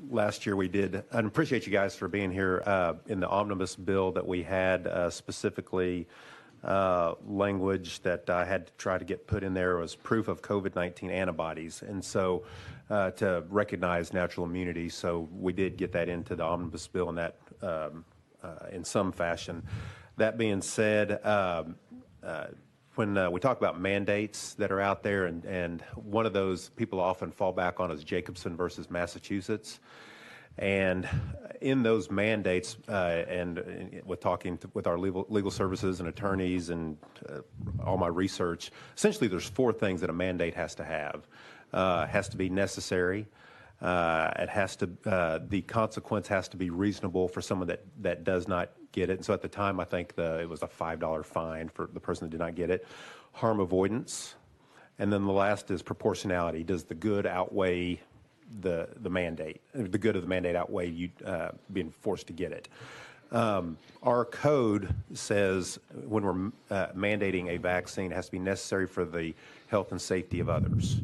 Last year we did, and appreciate you guys for being here in the omnibus bill that we had, specifically language that I had to try to get put in there was proof of COVID-19 antibodies, and so to recognize natural immunity. So we did get that into the omnibus bill in that in some fashion. That being said, when we talk about mandates that are out there, and one of those people often fall back on is Jacobson versus Massachusetts. And in those mandates, and with talking with our legal services and attorneys and all my research, essentially there's four things that a mandate has to have. It has to be necessary. It has to, the consequence has to be reasonable for someone that does not get it. And so at the time, I think it was a $5 fine for the person that did not get it. Harm avoidance. And then the last is proportionality. Does the good outweigh the mandate? The good of the mandate outweigh you being forced to get it? Our code says when we're mandating a vaccine, it has to be necessary for the health and safety of others.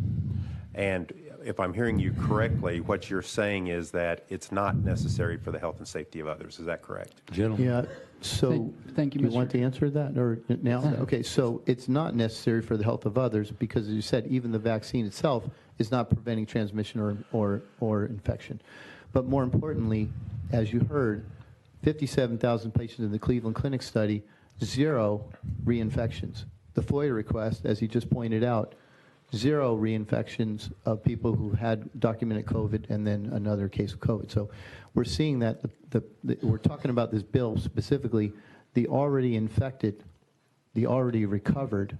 And if I'm hearing you correctly, what you're saying is that it's not necessary for the health and safety of others. Is that correct? Gentlemen. Yeah. So Thank you, do you Mr. want to answer that or now? Okay. So it's not necessary for the health of others because, as you said, even the vaccine itself is not preventing transmission or infection. But more importantly, as you heard, 57,000 patients in the Cleveland Clinic study, 0 reinfections. The FOIA request, as he just pointed out, 0 reinfections of people who had documented COVID and then another case of COVID. So we're seeing that we're talking about this bill specifically, the already infected, the already recovered,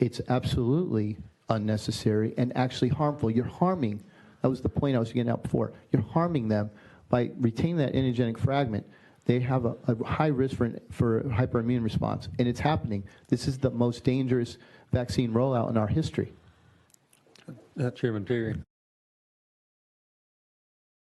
it's absolutely unnecessary and actually harmful. You're harming, that was the point I was getting out before, you're harming them by retaining that antigenic fragment. They have a high risk for hyperimmune response, and it's happening. This is the most dangerous vaccine rollout in our history. Chairman Terry.